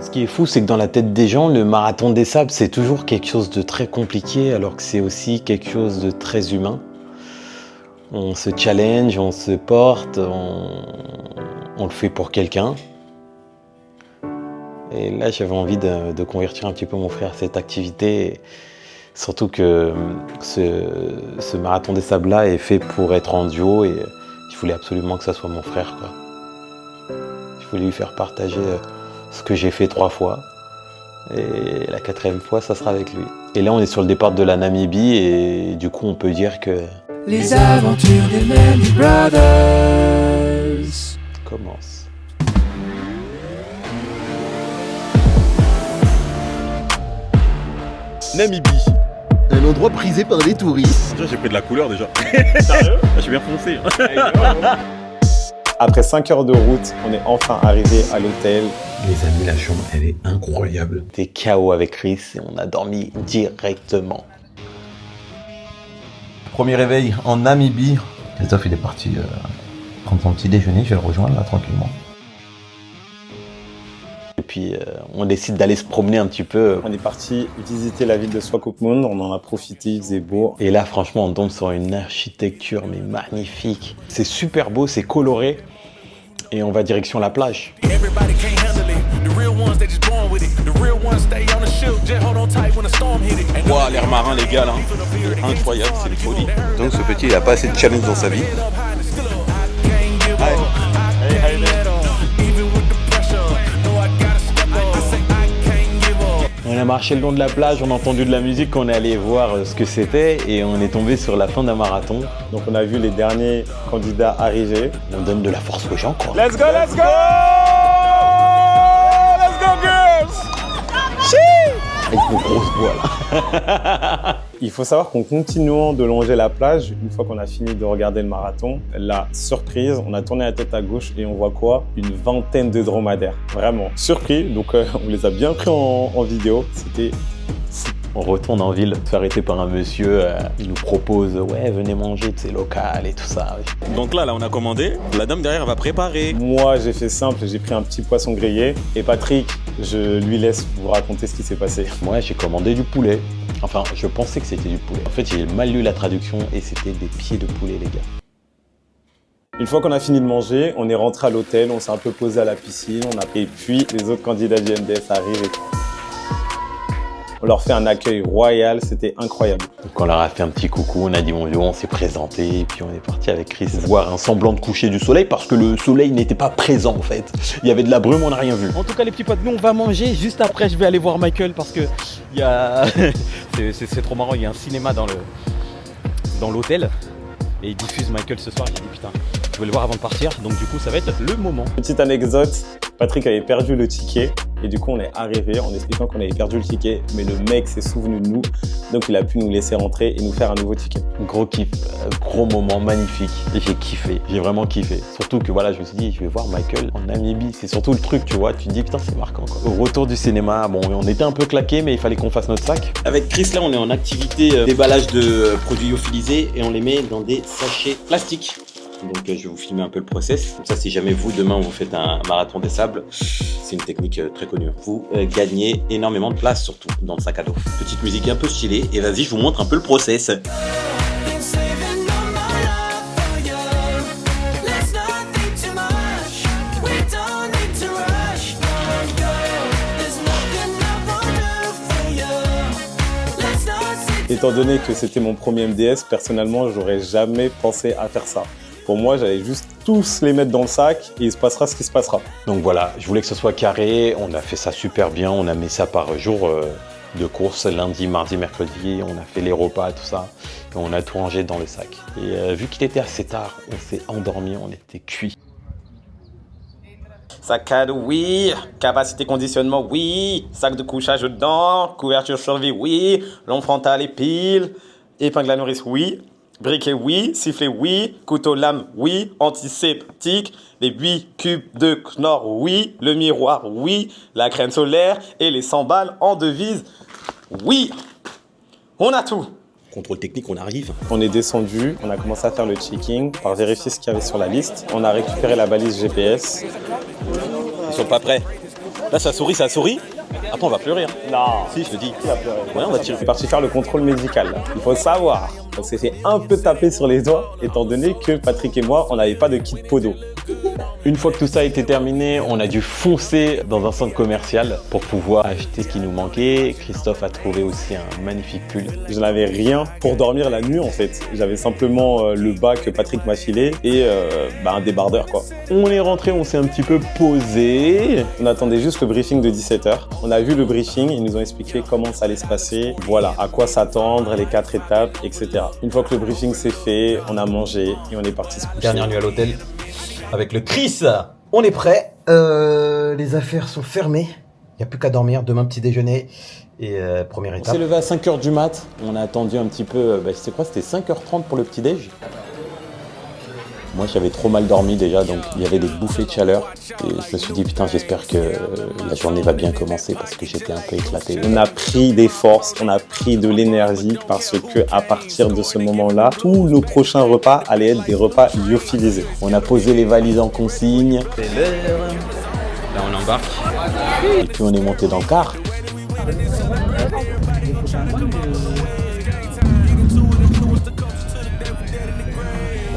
Ce qui est fou, c'est que dans la tête des gens, le marathon des sables, c'est toujours quelque chose de très compliqué, alors que c'est aussi quelque chose de très humain. On se challenge, on se porte, on le fait pour quelqu'un. Et là, j'avais envie de convertir un petit peu mon frère à cette activité. Surtout que ce marathon des sables-là est fait pour être en duo et je voulais absolument que ça soit mon frère, quoi. Je voulais lui faire partager ce que j'ai fait 3 fois. Et la 4e fois, ça sera avec lui. Et là, on est sur le départ de la Namibie et du coup, on peut dire que... Les aventures des Mendy Brothers commence. Namibie, un endroit prisé par les touristes. Déjà, j'ai pris de la couleur déjà. Sérieux? Je suis bien foncé. Après 5 heures de route, on est enfin arrivé à l'hôtel. Les amis, la chambre, elle est incroyable. T'es KO avec Chris et on a dormi directement. Premier réveil en Namibie. Christophe, il est parti prendre son petit déjeuner. Je vais le rejoindre là tranquillement. Et puis, on décide d'aller se promener un petit peu. On est parti visiter la ville de Swakopmund. On en a profité, il faisait beau. Et là, franchement, on tombe sur une architecture mais magnifique. C'est super beau, c'est coloré. Et on va direction la plage. Wow, l'air marin, les gars, là. C'est incroyable, c'est une folie. Donc ce petit, il a pas assez de challenge dans sa vie. On a marché le long de la plage, on a entendu de la musique, on est allé voir ce que c'était et on est tombé sur la fin d'un marathon. Donc on a vu les derniers candidats arriver. On donne de la force aux gens, quoi. Let's go, let's go! Let's go, girls! Avec nos grosses voiles. Il faut savoir qu'en continuant de longer la plage, une fois qu'on a fini de regarder le marathon, la surprise, on a tourné la tête à gauche et on voit quoi? Une vingtaine de dromadaires. Vraiment surpris, donc on les a bien pris en vidéo. C'était fou. On retourne en ville, se fait arrêter par un monsieur, il nous propose « Ouais, venez manger, c'est local et tout ça. » Donc là, on a commandé. La dame derrière va préparer. Moi, j'ai fait simple, j'ai pris un petit poisson grillé. Et Patrick, je lui laisse vous raconter ce qui s'est passé. Moi, j'ai commandé du poulet. Enfin, je pensais que c'était du poulet. En fait, j'ai mal lu la traduction et c'était des pieds de poulet, les gars. Une fois qu'on a fini de manger, on est rentré à l'hôtel, on s'est un peu posé à la piscine. Et puis, les autres candidats du MDS arrivent et tout. On leur fait un accueil royal, c'était incroyable. Donc on leur a fait un petit coucou, on a dit bonjour, on s'est présenté et puis on est parti avec Chris voir un semblant de coucher du soleil parce que le soleil n'était pas présent en fait. Il y avait de la brume, on n'a rien vu. En tout cas les petits potes, nous on va manger, juste après je vais aller voir Michael parce que il y a... c'est trop marrant, il y a un cinéma dans l'hôtel et il diffuse Michael ce soir, j'ai dit putain, je vais le voir avant de partir, donc du coup ça va être le moment. Petite anecdote, Patrick avait perdu le ticket et du coup on est arrivé en expliquant qu'on avait perdu le ticket, mais le mec s'est souvenu de nous, donc il a pu nous laisser rentrer et nous faire un nouveau ticket. Gros kiff, gros moment magnifique, j'ai kiffé, j'ai vraiment kiffé. Surtout que voilà, je me suis dit je vais voir Michael en Namibie, c'est surtout le truc, tu vois, tu te dis putain c'est marquant quoi. Au retour du cinéma, bon on était un peu claqués mais il fallait qu'on fasse notre sac. Avec Chris là on est en activité déballage de produits lyophilisés et on les met dans des sachets plastiques. Donc je vais vous filmer un peu le process. Comme ça, si jamais vous, demain, vous faites un marathon des sables, c'est une technique très connue. Vous gagnez énormément de place, surtout dans le sac à dos. Petite musique un peu stylée. Et vas-y, je vous montre un peu le process. Étant donné que c'était mon premier MDS, personnellement, j'aurais jamais pensé à faire ça. Pour moi, j'allais juste tous les mettre dans le sac et il se passera ce qui se passera. Donc voilà, je voulais que ce soit carré, on a fait ça super bien, on a mis ça par jour de course, lundi, mardi, mercredi, on a fait les repas, tout ça, et on a tout rangé dans le sac. Et vu qu'il était assez tard, on s'est endormi, on était cuits. Sac à dos, oui. Capacité conditionnement, oui. Sac de couchage dedans. Couverture survie, oui. Lampe frontale et pile. Épingle à nourrice, oui. Briquet, oui. Sifflet, oui. Couteau lame, oui. Antiseptique. Les 8 cubes de Knorr, oui. Le miroir, oui. La crème solaire et les 100 balles en devise, oui. On a tout. Contrôle technique, on arrive. On est descendu, on a commencé à faire le checking, par vérifier ce qu'il y avait sur la liste. On a récupéré la balise GPS. Ils sont pas prêts. Là, ça sourit, ça sourit. Après, on va pleurer. Hein. Non. Si, je te dis. Ouais, on va tirer. Je suis parti faire le contrôle médical. Là. Il faut savoir, on s'est fait un peu taper sur les doigts, étant donné que Patrick et moi, on n'avait pas de kit podo. Une fois que tout ça a été terminé, on a dû foncer dans un centre commercial pour pouvoir acheter ce qui nous manquait. Christophe a trouvé aussi un magnifique pull. Je n'avais rien pour dormir la nuit en fait. J'avais simplement le bas que Patrick m'a filé et un débardeur quoi. On est rentré, on s'est un petit peu posé. On attendait juste le briefing de 17h. On a vu le briefing, ils nous ont expliqué comment ça allait se passer, voilà, à quoi s'attendre, les 4 étapes, etc. Une fois que le briefing s'est fait, on a mangé et on est parti se coucher. Dernière nuit à l'hôtel avec le Chris. On est prêt. Les affaires sont fermées. Il n'y a plus qu'à dormir. Demain, petit déjeuner. Et première On étape. s'est levé à 5h du mat. On a attendu un petit peu, je sais quoi, c'était 5h30 pour le petit déj. Moi, j'avais trop mal dormi déjà, donc il y avait des bouffées de chaleur. Et je me suis dit, putain, j'espère que la journée va bien commencer parce que j'étais un peu éclaté. On a pris des forces, on a pris de l'énergie parce que à partir de ce moment-là, tous nos prochains repas allaient être des repas lyophilisés. On a posé les valises en consigne. C'est l'heure. Là, on embarque. Et puis on est monté dans le car.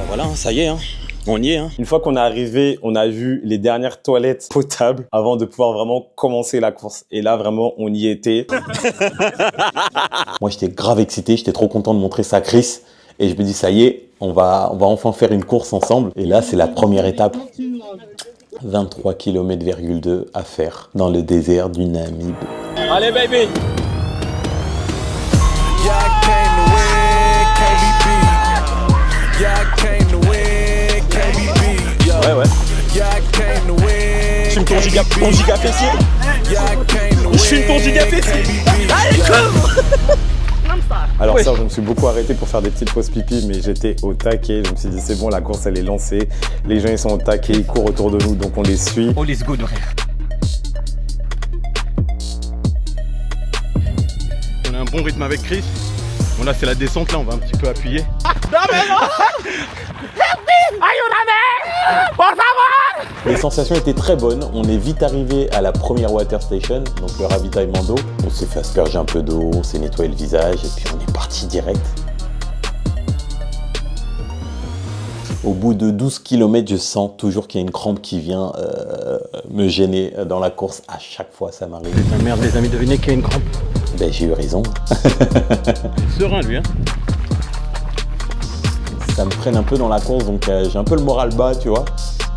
Voilà, hein, ça y est, hein. On y est. Hein. Une fois qu'on est arrivé, on a vu les dernières toilettes potables avant de pouvoir vraiment commencer la course. Et là, vraiment, on y était. Moi, j'étais grave excité, j'étais trop content de montrer ça à Chris. Et je me dis, ça y est, on va enfin faire une course ensemble. Et là, c'est la première étape. 23 km,2 km à faire dans le désert du Namib. Allez, baby! Ouais, ouais. Je fume ton giga fessier. Je fume ton giga fessier. Allez, cours! Alors ça, je me suis beaucoup arrêté pour faire des petites pauses pipi, mais j'étais au taquet. Je me suis dit, c'est bon, la course, elle est lancée. Les gens, ils sont au taquet, ils courent autour de nous, donc on les suit. Oh, let's go de rire. On a un bon rythme avec Chris. Bon, là, c'est la descente, là, on va un petit peu appuyer. Les sensations étaient très bonnes. On est vite arrivé à la première water station, donc le ravitaillement d'eau. On s'est fait asperger un peu d'eau, on s'est nettoyé le visage et puis on est parti direct. Au bout de 12 km, je sens toujours qu'il y a une crampe qui vient me gêner dans la course. À chaque fois, ça m'arrive. Putain, merde, les amis, devinez qu'il y a une crampe. Ben, j'ai eu raison. Serein, lui, hein. Ça me freine un peu dans la course, donc j'ai un peu le moral bas, tu vois.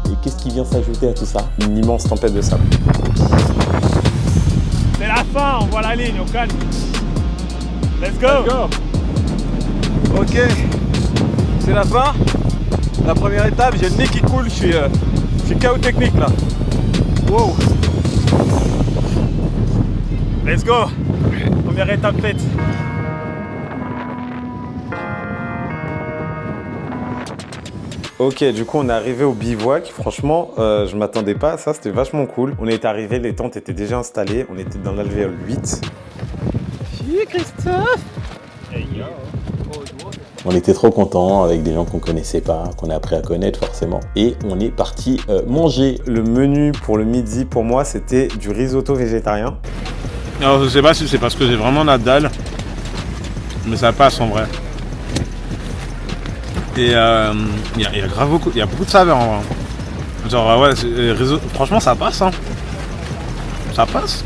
Et qu'est-ce qui vient s'ajouter à tout ça? Une immense tempête de sable. C'est la fin, on voit la ligne, au calme. Let's go. Ok, c'est la fin. La première étape, j'ai le nez qui coule, je suis KO technique là. Wow. Let's go. Première étape faite. Ok, du coup, on est arrivé au bivouac. Franchement, je m'attendais pas à ça. C'était vachement cool. On est arrivé, les tentes étaient déjà installées. On était dans l'alvéole 8. Salut Christophe. On était trop contents avec des gens qu'on connaissait pas, qu'on a appris à connaître forcément. Et on est parti manger. Le menu pour le midi, pour moi, c'était du risotto végétarien. Alors, je sais pas si c'est parce que j'ai vraiment la dalle, mais ça passe en vrai. Et il y a grave beaucoup, il y a beaucoup de saveurs en vrai. Genre ouais, franchement ça passe hein. Ça passe.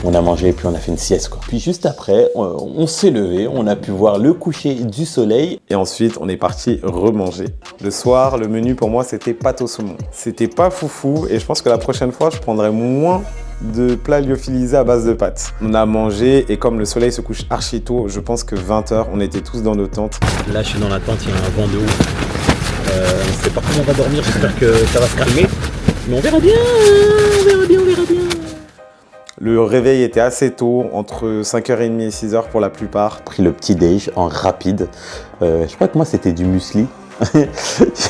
On a mangé et puis on a fait une sieste quoi. Puis juste après, on s'est levé, on a pu voir le coucher du soleil. Et ensuite, on est parti remanger. Le soir, le menu pour moi, c'était pâte au saumon. C'était pas foufou et je pense que la prochaine fois, je prendrai moins de plats lyophilisés à base de pâtes. On a mangé et comme le soleil se couche archi tôt, je pense que 20h, on était tous dans nos tentes. Là, je suis dans la tente, il y a un vent de ouf. On sait pas comment on va dormir, j'espère que ça va se calmer. Mais on verra bien, on verra bien. Le réveil était assez tôt, entre 5h30 et 6h pour la plupart. Pris le petit déj en rapide. Je crois que moi c'était du muesli.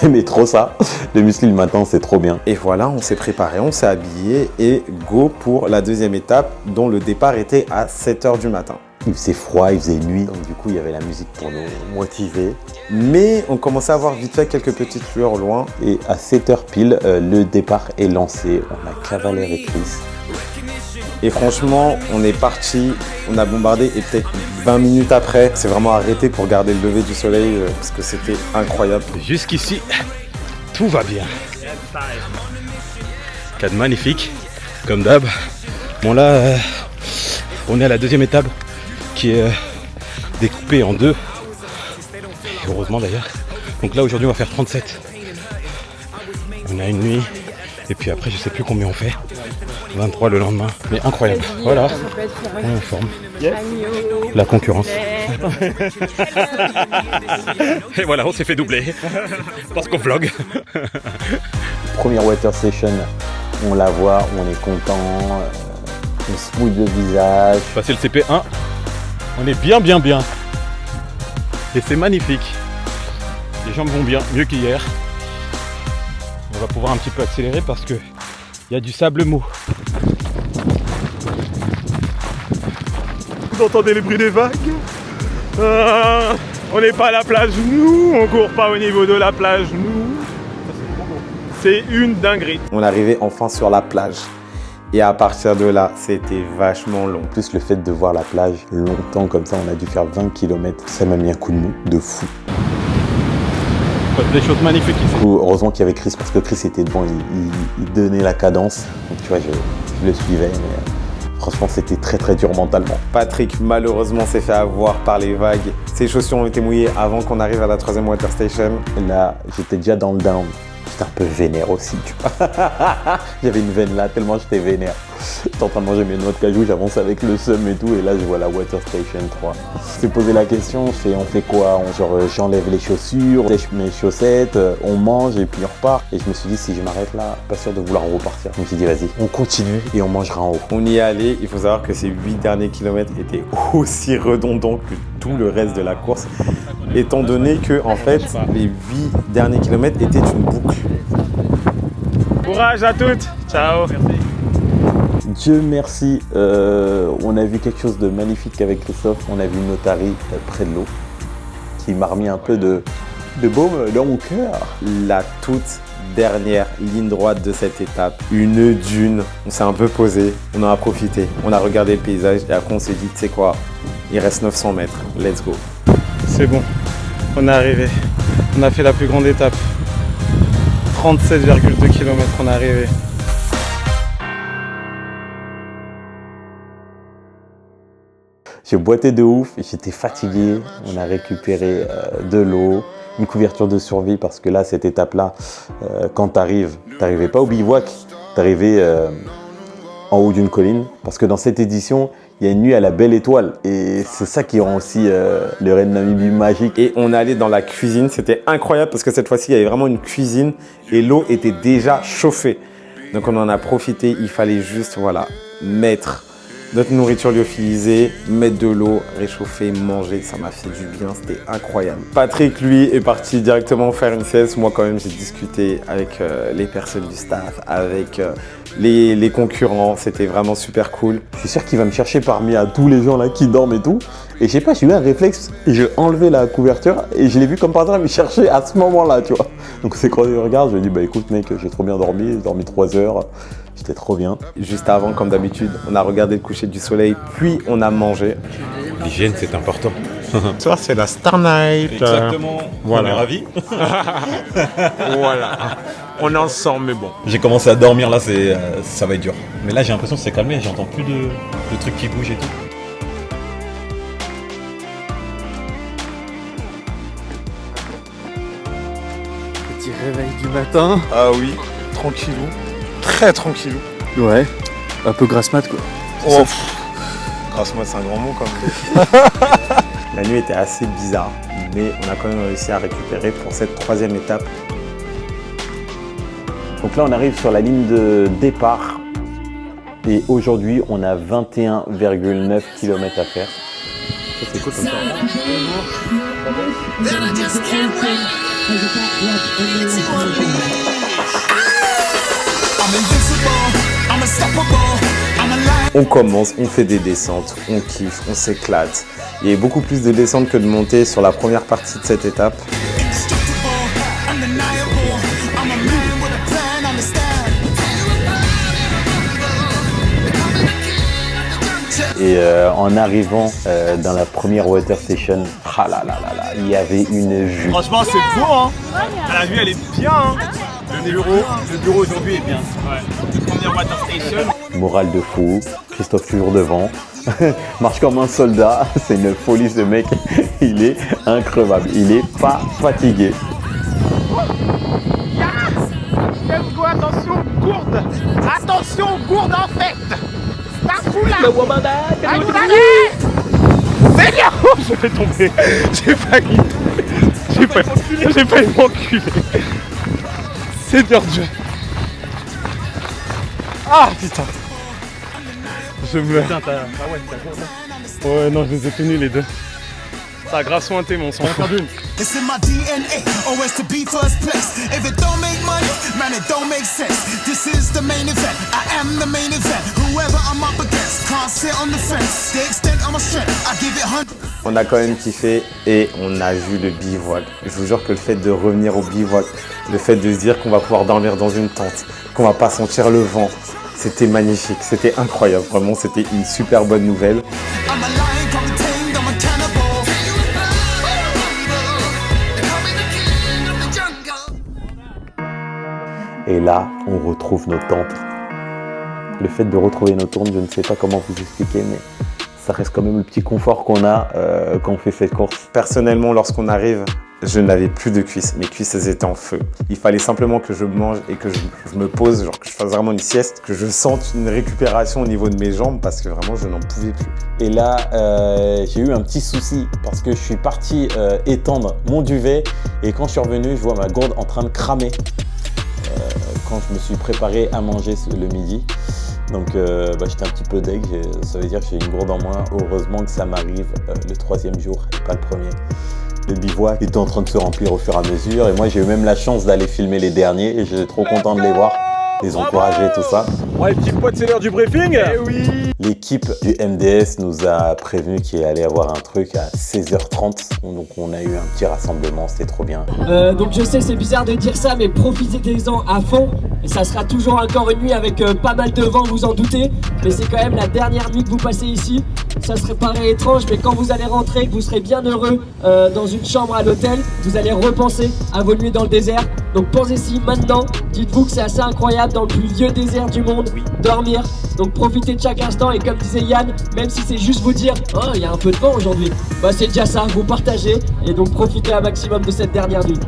J'aimais trop ça. Le muesli le matin, c'est trop bien. Et voilà, on s'est préparé, on s'est habillé et go pour la deuxième étape dont le départ était à 7h du matin. Il faisait froid, il faisait nuit, donc du coup il y avait la musique pour nous motiver. Mais on commençait à voir vite fait quelques petites lueurs au loin. Et à 7h pile, le départ est lancé. On a Cavalier et Chris. Et franchement, on est parti, on a bombardé et peut-être 20 minutes après, c'est vraiment arrêté pour regarder le lever du soleil parce que c'était incroyable. Jusqu'ici, tout va bien. Cadre magnifique, comme d'hab. Bon là, on est à la deuxième étape qui est découpée en deux. Et heureusement d'ailleurs. Donc là aujourd'hui on va faire 37. On a une nuit. Et puis après je sais plus combien on fait. 23 le lendemain. Mais incroyable. Voilà. On est en forme. La concurrence. Et voilà, on s'est fait doubler. Parce qu'on vlog. Première water session, on la voit, on est content. On se mouille le visage. Passer le CP1. On est bien. Et c'est magnifique. Les jambes vont bien, mieux qu'hier. On va pouvoir un petit peu accélérer parce que il y a du sable mou. Vous entendez les bruits des vagues? On n'est pas à la plage, nous. On court pas au niveau de la plage, nous. C'est une dinguerie. On arrivait enfin sur la plage. Et à partir de là, c'était vachement long. En plus, le fait de voir la plage longtemps comme ça, on a dû faire 20 km. Ça m'a mis un coup de mou de fou. Des choses magnifiques ici. Heureusement qu'il y avait Chris, parce que Chris était devant, il donnait la cadence. Donc tu vois, je le suivais, mais franchement, c'était très dur mentalement. Patrick, malheureusement, s'est fait avoir par les vagues. Ses chaussures ont été mouillées avant qu'on arrive à la 3e water station. Là, j'étais déjà dans le down. J'étais un peu vénère aussi, tu vois. J'avais une veine là, tellement j'étais vénère. J'étais en train de manger mes noix de cajou, j'avance avec le seum et tout, et là je vois la Water Station 3. Je me posé la question, on fait quoi? J'enlève les chaussures, je sèche mes chaussettes, on mange et puis on repart. Et je me suis dit, si je m'arrête là, pas sûr de vouloir repartir. Je me suis dit, vas-y, on continue et on mangera en haut. On y est allé, il faut savoir que ces 8 derniers kilomètres étaient aussi redondants que tout le reste de la course, étant donné que en fait, les 8 derniers kilomètres étaient une boucle. Courage à toutes. Ciao. Dieu merci, on a vu quelque chose de magnifique avec Christophe. On a vu une otarie près de l'eau qui m'a remis un peu de baume dans mon cœur. La toute dernière ligne droite de cette étape, une dune. On s'est un peu posé, on en a profité, on a regardé le paysage et après on s'est dit, tu sais quoi, il reste 900 mètres, let's go. C'est bon, on est arrivé. On a fait la plus grande étape. 37,2 km, on est arrivé. J'ai boité de ouf, j'étais fatigué. On a récupéré de l'eau, une couverture de survie parce que là, cette étape-là, quand t'arrivais pas au bivouac, t'arrivais en haut d'une colline. Parce que dans cette édition, il y a une nuit à la belle étoile et c'est ça qui rend aussi le Raid Namibie magique. Et on est allé dans la cuisine, c'était incroyable parce que cette fois-ci, il y avait vraiment une cuisine et l'eau était déjà chauffée. Donc on en a profité, il fallait juste mettre notre nourriture lyophilisée, mettre de l'eau, réchauffer, manger, ça m'a fait du bien, c'était incroyable. Patrick, lui, est parti directement faire une sieste. Moi, quand même, j'ai discuté avec les personnes du staff, avec les concurrents, c'était vraiment super cool. Je suis sûr qu'il va me chercher parmi tous les gens là qui dorment et tout. Et je sais pas, j'ai eu un réflexe, j'ai enlevé la couverture et je l'ai vu comme par hasard me chercher à ce moment-là, tu vois. Donc c'est quand je regarde, je lui dis, bah écoute mec, j'ai trop bien dormi, j'ai dormi 3 heures. C'était trop bien. Juste avant, comme d'habitude, on a regardé le coucher du soleil, puis on a mangé. L'hygiène, c'est important. Ce soir, c'est la Star Night. Exactement. Voilà. On est ravis. Voilà. On est ensemble, mais bon. J'ai commencé à dormir là, ça va être dur. Mais là j'ai l'impression que c'est calmé, j'entends plus de trucs qui bougent et tout. Petit réveil du matin. Ah oui, tranquillou. Très tranquillou. Ouais, un peu grasse mat quoi. Oh, grâce moi c'est un grand mot quand même. La nuit était assez bizarre, mais on a quand même réussi à récupérer pour cette 3e étape. Donc là, on arrive sur la ligne de départ. Et aujourd'hui, on a 21,9 km à faire. C'est cool comme ça. I'm invincible, I'm unstoppable, I'm alive. On commence, on fait des descentes, on kiffe, on s'éclate. Il y a beaucoup plus de descentes que de montées sur la première partie de cette étape. Et en arrivant dans la première water station, ah là là là là, il y avait une vue. Franchement, c'est beau, hein. La vue, elle est bien, hein. Le bureau aujourd'hui est bien. Ouais. Première water station. Morale de fou, Christophe toujours devant, marche comme un soldat, c'est une folie ce mec, il est increvable, il est pas fatigué. Let's go, attention, gourde. Attention, gourde en fait. Starfoula. Le Wabanda. Seigneur, je vais tomber. J'ai failli m'enculer. Seigneur Dieu. Ah putain. Je meurs. Putain, ouais, non, je les ai tenus les deux. Ça a grave sointé mon sang. It's in my DNA, always to be first place. If it don't make money, man, it don't make sense. This is the main event, I am the main event. Whoever I'm up against can't sit on the fence. The extent of my strength, I give it 100. On a quand même kiffé et on a vu le bivouac. Je vous jure que le fait de revenir au bivouac, le fait de se dire qu'on va pouvoir dormir dans une tente, qu'on va pas sentir le vent, c'était magnifique, c'était incroyable. Vraiment, c'était une super bonne nouvelle. Et là, on retrouve nos tentes. Le fait de retrouver nos tentes, je ne sais pas comment vous expliquer, mais ça reste quand même le petit confort qu'on a quand on fait cette course. Personnellement, lorsqu'on arrive, je n'avais plus de cuisses. Mes cuisses, elles étaient en feu. Il fallait simplement que je mange et que je me pose, genre que je fasse vraiment une sieste, que je sente une récupération au niveau de mes jambes parce que vraiment, je n'en pouvais plus. Et là, j'ai eu un petit souci parce que je suis parti étendre mon duvet et quand je suis revenu, je vois ma gourde en train de cramer. Quand je me suis préparé à manger le midi. Donc j'étais un petit peu deg, ça veut dire que j'ai une gourde en moins. Heureusement que ça m'arrive le 3e jour et pas le premier. Le bivouac était en train de se remplir au fur et à mesure et moi j'ai eu même la chance d'aller filmer les derniers et j'étais trop content de les voir, les encourager, tout ça. Ouais, petite pote, c'est l'heure du briefing. Eh oui. L'équipe du MDS nous a prévenu qu'il allait avoir un truc à 16h30, donc on a eu un petit rassemblement, c'était trop bien. Donc je sais c'est bizarre de dire ça, mais profitez-en à fond. Et ça sera toujours encore une nuit avec pas mal de vent, vous en doutez. Mais c'est quand même la dernière nuit que vous passez ici. Ça serait paraît étrange, mais quand vous allez rentrer, que vous serez bien heureux dans une chambre à l'hôtel, vous allez repenser à vos nuits dans le désert. Donc pensez-y maintenant, dites-vous que c'est assez incroyable dans le plus vieux désert du monde, dormir. Donc profitez de chaque instant et comme disait Yann, même si c'est juste vous dire « Oh, il y a un peu de vent aujourd'hui », bah c'est déjà ça, vous partagez et donc profitez un maximum de cette dernière nuit.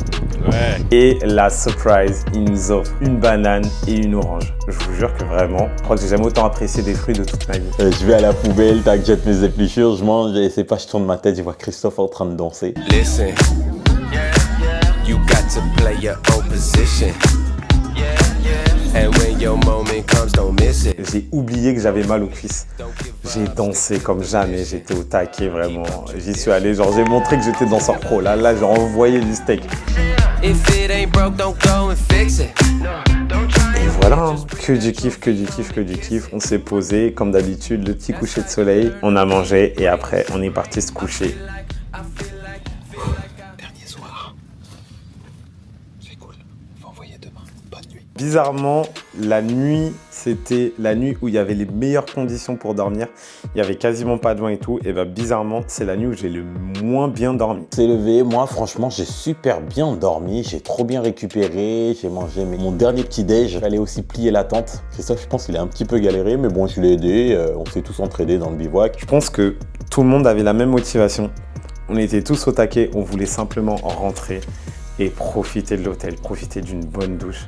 Ouais. Et la surprise, il nous offre une banane et une orange. Je vous jure que vraiment, je crois que j'ai jamais autant apprécié des fruits de toute ma vie. Je vais à la poubelle, tac, jette mes épluchures, je mange et c'est pas, je tourne ma tête, je vois Christophe en train de danser. Listen, you got to play your opposition. And when your moment comes, don't miss it. J'ai oublié que j'avais mal aux cuisses. J'ai dansé comme jamais, j'étais au taquet vraiment. J'y suis allé, genre j'ai montré que j'étais danseur pro. Là, j'ai envoyé du steak. If it ain't broke, don't go and fix it. Et voilà, hein. Que du kiff, que du kiff, que du kiff. On s'est posé, comme d'habitude, le petit coucher de soleil. On a mangé et après, on est parti se coucher. Dernier soir. C'est cool. On va envoyer demain. Bonne nuit. Bizarrement, la nuit, c'était la nuit où il y avait les meilleures conditions pour dormir. Il y avait quasiment pas de vent et tout. Et bah bizarrement, c'est la nuit où j'ai le moins bien dormi. C'est levé, moi franchement j'ai super bien dormi, j'ai trop bien récupéré, j'ai mangé mon dernier petit déj. J'allais aussi plier la tente. Christophe, je pense qu'il a un petit peu galéré, mais bon je l'ai aidé, on s'est tous entraînés dans le bivouac. Je pense que tout le monde avait la même motivation. On était tous au taquet, on voulait simplement rentrer et profiter de l'hôtel, profiter d'une bonne douche.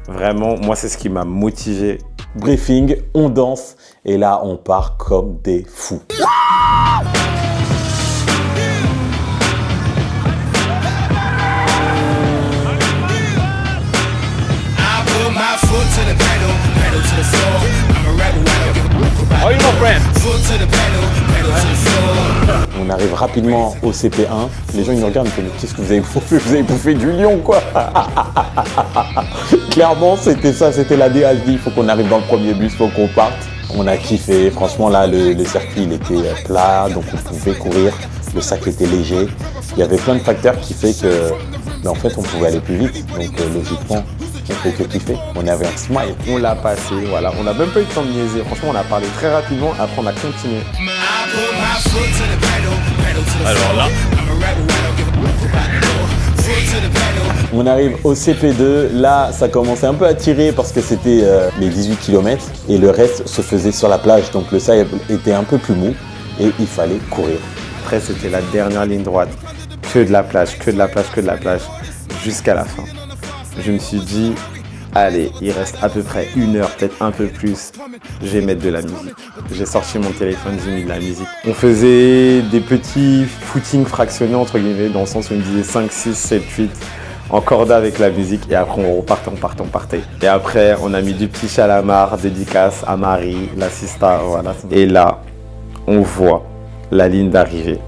Vraiment, moi c'est ce qui m'a motivé. Briefing, on danse et là on part comme des fous. On arrive rapidement au CP1. Les gens ils nous regardent et me disent qu'est-ce que vous avez bouffé? Vous avez bouffé du lion quoi. Clairement c'était ça, c'était la DHD. Il faut qu'on arrive dans le premier bus, il faut qu'on parte. On a kiffé, franchement là le circuit il était plat, donc on pouvait courir, le sac était léger. Il y avait plein de facteurs qui fait que en fait on pouvait aller plus vite, donc logiquement on fait que kiffer. On avait un smile. On l'a passé, voilà, on n'a même pas eu le temps de niaiser. Franchement, on a parlé très rapidement, après on a continué. Alors là, On arrive au CP2, là ça commençait un peu à tirer parce que c'était les 18 km et le reste se faisait sur la plage, donc le sable était un peu plus mou et il fallait courir. Après, c'était la dernière ligne droite, que de la plage, que de la plage, que de la plage, jusqu'à la fin. Je me suis dit, allez, il reste à peu près 1 heure, peut-être un peu plus, je vais mettre de la musique. J'ai sorti mon téléphone, j'ai mis de la musique. On faisait des petits footings fractionnés, entre guillemets, dans le sens où on disait 5, 6, 7, 8, en corda avec la musique, et après on repartait. Et après, on a mis du petit chalamar, dédicace à Marie, l'assista, voilà. Et là, on voit la ligne d'arrivée.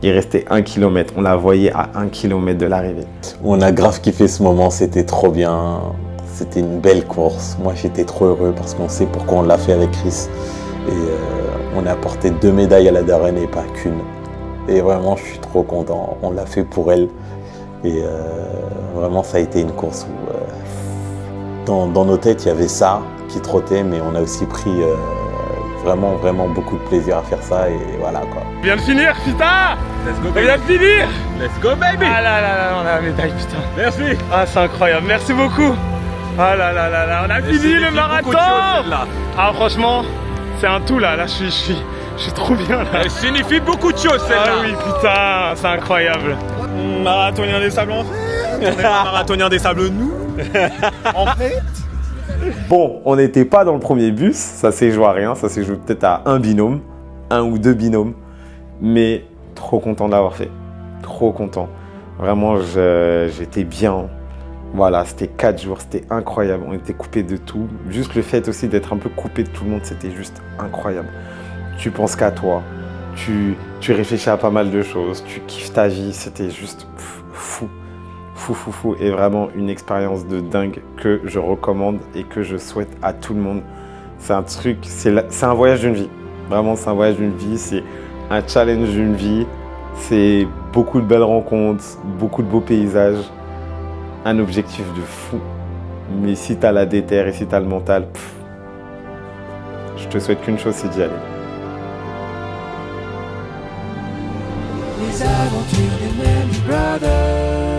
Il restait 1 km, on la voyait à 1 km de l'arrivée. On a grave kiffé ce moment, c'était trop bien. C'était une belle course. Moi j'étais trop heureux parce qu'on sait pourquoi on l'a fait avec Chris. Et on a apporté 2 médailles à la Darren et pas qu'une. Et vraiment je suis trop content, on l'a fait pour elle. Et vraiment ça a été une course où dans nos têtes il y avait ça qui trottait, mais on a aussi pris vraiment beaucoup de plaisir à faire ça et voilà quoi. on vient de finir, putain. Let's go, baby. On vient de finir. Let's go, baby. Ah là, on a la médaille, putain. Merci. Ah, c'est incroyable, merci beaucoup. Ah là, on a fini le marathon. Ah, franchement, c'est un tout là, je suis trop bien là. Elle signifie beaucoup de choses celle-là. Ah oui, putain, c'est incroyable. Marathonien des sables en fait. On est pas marathonien des sables nous. En fait. Bon, on n'était pas dans le premier bus, ça s'est joué à rien, ça s'est joué peut-être à un binôme, 1 ou 2 binômes, mais trop content d'avoir fait, trop content. Vraiment, j'étais bien. Voilà, c'était 4 jours, c'était incroyable, on était coupés de tout. Juste le fait aussi d'être un peu coupé de tout le monde, c'était juste incroyable. Tu penses qu'à toi, tu réfléchis à pas mal de choses, tu kiffes ta vie, c'était juste fou. Et vraiment une expérience de dingue que je recommande et que je souhaite à tout le monde. C'est un truc, c'est un voyage d'une vie. Vraiment, c'est un voyage d'une vie, c'est un challenge d'une vie. C'est beaucoup de belles rencontres, beaucoup de beaux paysages, un objectif de fou. Mais si t'as la déterre et si t'as le mental, je te souhaite qu'une chose, c'est d'y aller. Les aventures des Mendy Brothers.